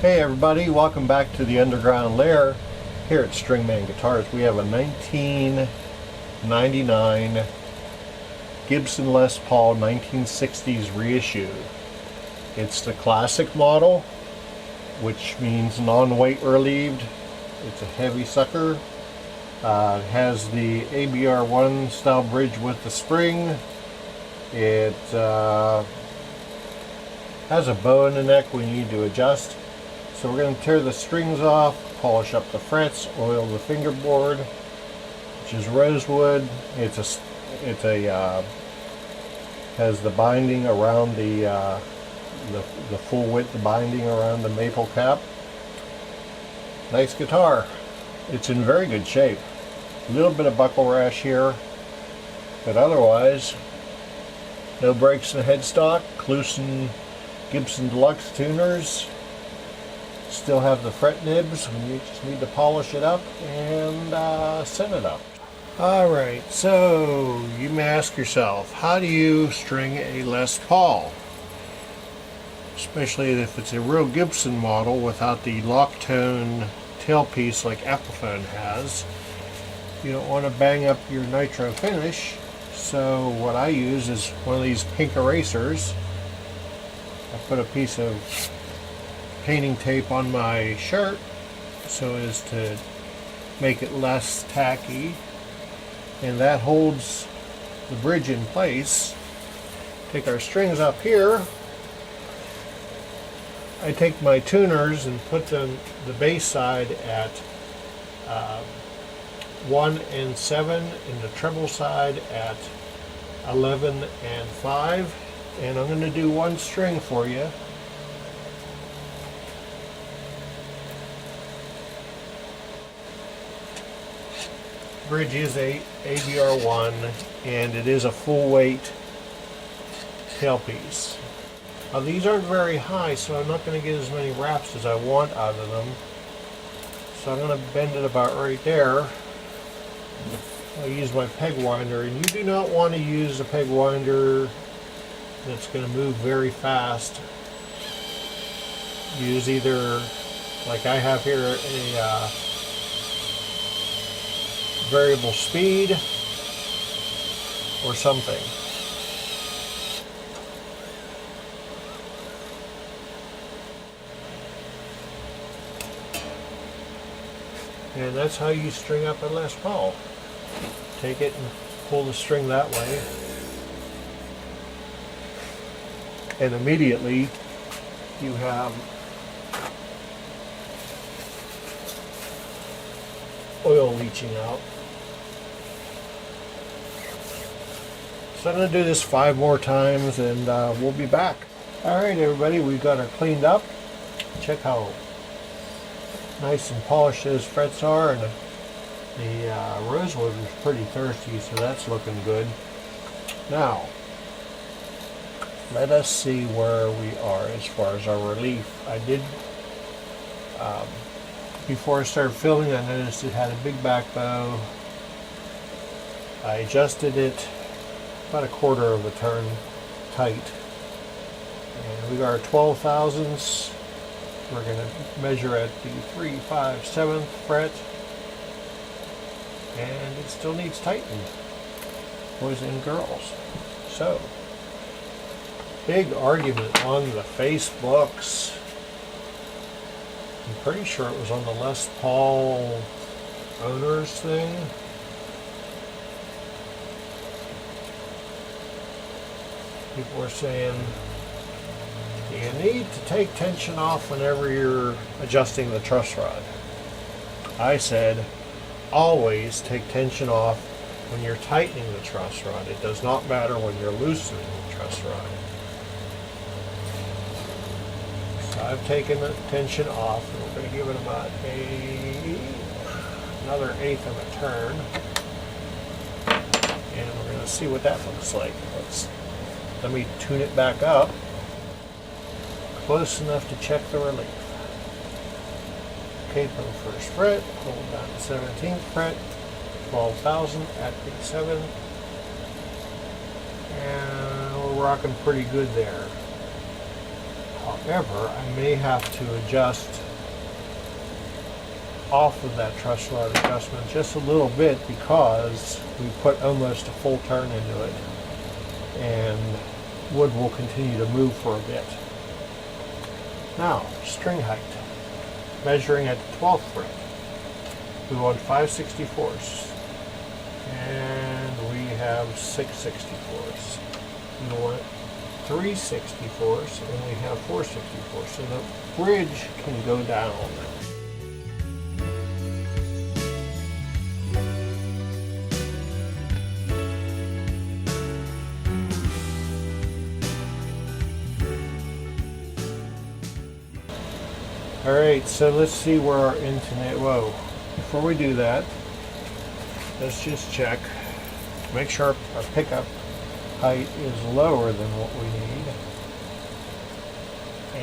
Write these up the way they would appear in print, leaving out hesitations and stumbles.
Hey everybody, welcome back to the underground lair here at Stringman Guitars. We have a 1999 Gibson Les Paul 1960s reissue. It's the classic model, which means non-weight relieved. It's a heavy sucker. It has the ABR1 style bridge with the spring. It has a bow in the neck we need to adjust. So we're going to tear the strings off, polish up the frets, oil the fingerboard, which is rosewood. Has the binding around the full width binding around the maple cap. Nice guitar. It's in very good shape. A little bit of buckle rash here, but otherwise no breaks in the headstock. Clusen Gibson Deluxe tuners. Still have the fret nibs. We just need to polish it up and set it up. Alright, so you may ask yourself, how do you string a Les Paul? Especially if it's a real Gibson model without the lock tone tailpiece like Epiphone has. You don't want to bang up your nitro finish, so what I use is one of these pink erasers. I put a piece of painting tape on my shirt so as to make it less tacky, and that holds the bridge in place. Take our strings up here. I take my tuners and put them the bass side at 1 and 7 and the treble side at 11 and 5, and I'm going to do one string for you. Bridge is a ABR1 and it is a full weight tailpiece. Now these aren't very high, so I'm not going to get as many wraps as I want out of them. So I'm going to bend it about right there. I'll use my peg winder, and you do not want to use a peg winder that's going to move very fast. Use either, like I have here, a variable speed or something. And that's how you string up a Les Paul. Take it and pull the string that way, and immediately you have oil leaching out. So I'm going to do this 5 more times and we'll be back. Alright everybody, we've got her cleaned up. Check how nice and polished those frets are, and the rosewood is pretty thirsty, so that's looking good. Now, let us see where we are as far as our relief. I did, before I started filming, I noticed it had a big back bow. I adjusted it about a quarter of a turn tight. And we got our 12 thousandths. We're going to measure at the 3, 5, 7th fret. And it still needs tightening, boys and girls. So, big argument on the Facebooks. I'm pretty sure it was on the Les Paul owners thing. People were saying, you need to take tension off whenever you're adjusting the truss rod. I said, always take tension off when you're tightening the truss rod. It does not matter when you're loosening the truss rod. So I've taken the tension off, and we're going to give it about another 1/8 of a turn. And we're going to see what that looks like. Let me tune it back up close enough to check the relief. Capo first fret, hold down the 17th fret, 12,000 at the 7th, and we're rocking pretty good there. However, I may have to adjust off of that truss rod adjustment just a little bit because we put almost a full turn into it, and wood will continue to move for a bit. Now, string height. Measuring at the 12th fret. We want 5/64ths, and we have 6/64ths. We want 3/64ths, and we have 4/64ths. So the bridge can go down. Alright, so let's see where our intonation, whoa, before we do that, let's just check, make sure our pickup height is lower than what we need,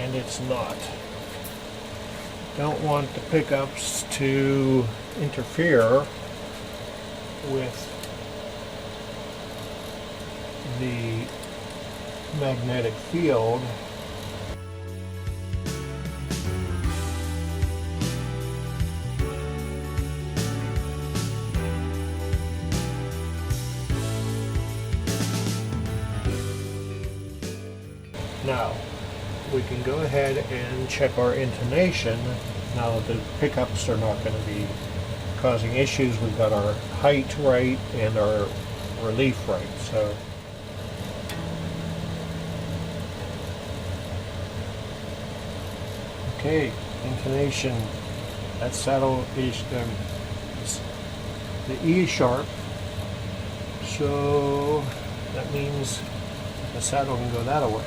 and it's not. Don't want the pickups to interfere with the magnetic field. Now, we can go ahead and check our intonation. Now the pickups are not going to be causing issues. We've got our height right and our relief right. So okay, intonation. That saddle is the E is sharp, so that means the saddle can go that way.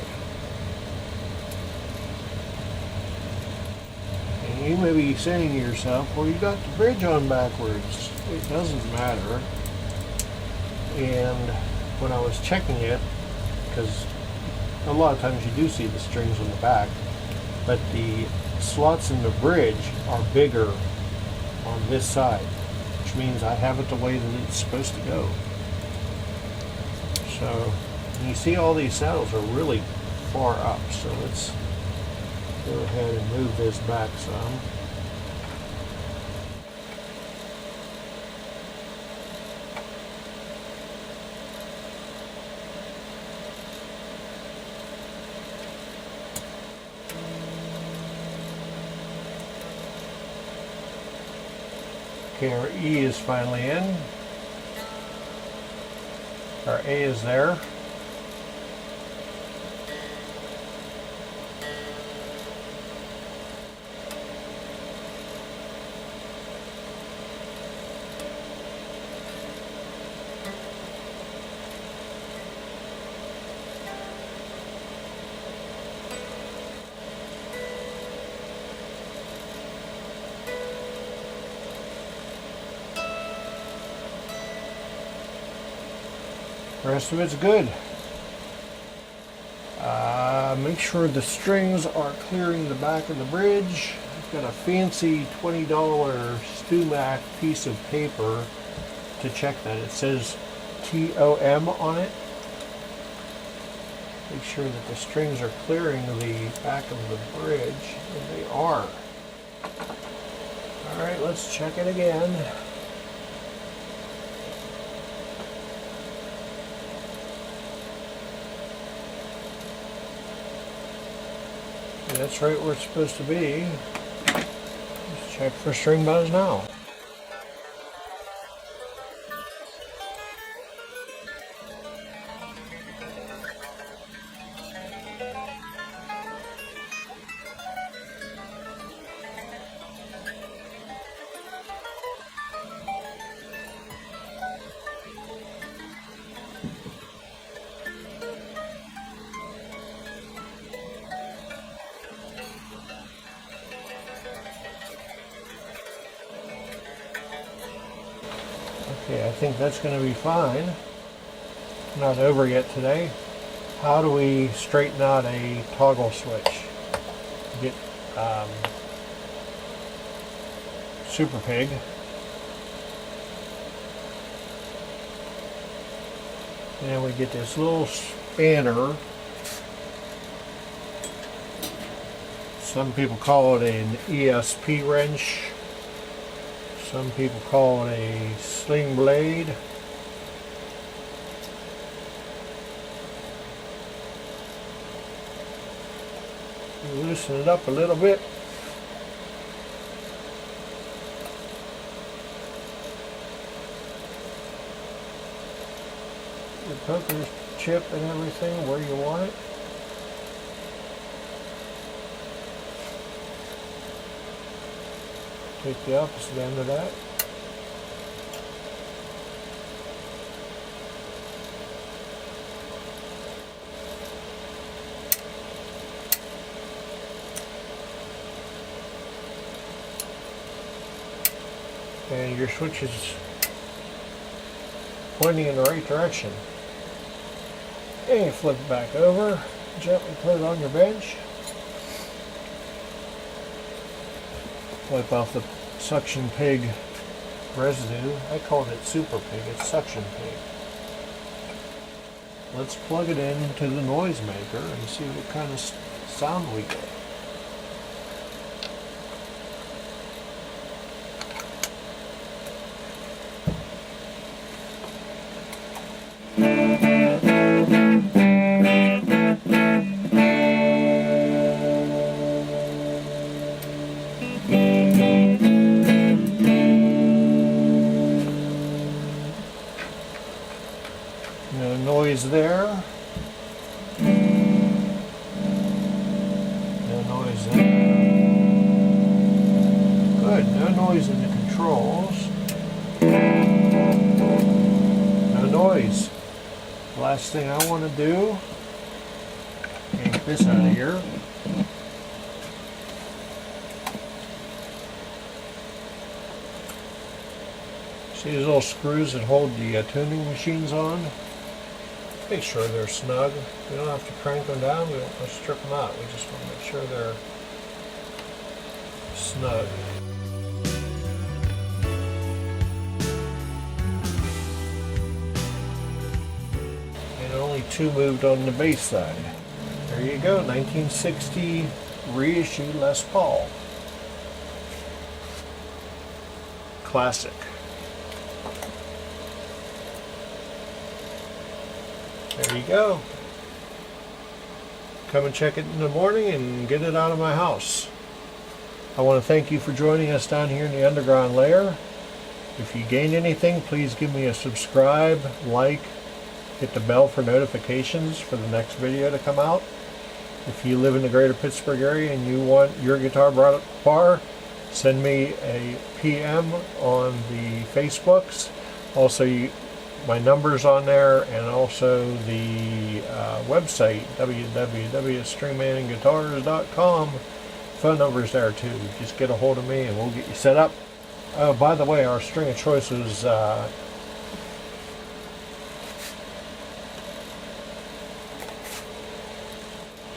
You may be saying to yourself, well, you got the bridge on backwards. It doesn't matter. And when I was checking it, because a lot of times you do see the strings on the back, but the slots in the bridge are bigger on this side, which means I have it the way that it's supposed to go. So you see all these saddles are really far up, so let's go ahead and move this back some. Okay, our E is finally in. Our A is there. The rest of it's good. Make sure the strings are clearing the back of the bridge. I've got a fancy $20 Stumac piece of paper to check that. It says TOM on it. Make sure that the strings are clearing the back of the bridge, and they are. Alright, let's check it again. That's right where it's supposed to be. Let's check for string buzz now. Okay, I think that's going to be fine. Not over yet today. How do we straighten out a toggle switch? Get Super Pig. And we get this little spanner. Some people call it an ESP wrench. Some people call it a sling blade. Loosen it up a little bit. Your poker chip and everything where you want it. Take the opposite end of that. And your switch is pointing in the right direction. And you flip it back over, gently put it on your bench. Wipe off the suction pig residue. I called it super pig, it's suction pig. Let's plug it into the noisemaker and see what kind of sound we get. No noise there. No noise there. Good. No noise in the controls. No noise. Last thing I want to do, yank this out of here. See these little screws that hold the tuning machines on? Make sure they're snug. We don't have to crank them down, we don't have to strip them out. We just want to make sure they're snug. And only two moved on the bass side. There you go, 1960 reissue Les Paul. Classic. There you go. Come and check it in the morning and get it out of my house. I want to thank you for joining us down here in the underground lair. If you gained anything, please give me a subscribe, like, hit the bell for notifications for the next video to come out. If you live in the greater Pittsburgh area and you want your guitar brought up to par, send me a PM on the Facebooks. Also, my number's on there, and also the website, www.stringmanandguitars.com. Phone number's there too. Just get a hold of me and we'll get you set up. Oh, by the way, our string of choice was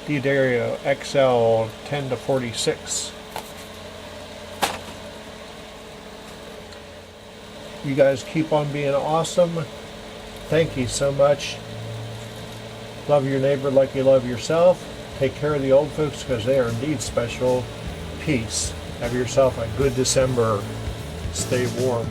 D'Addario XL 10-46. You guys keep on being awesome. Thank you so much. Love your neighbor like you love yourself. Take care of the old folks because they are indeed special. Peace. Have yourself a good December. Stay warm.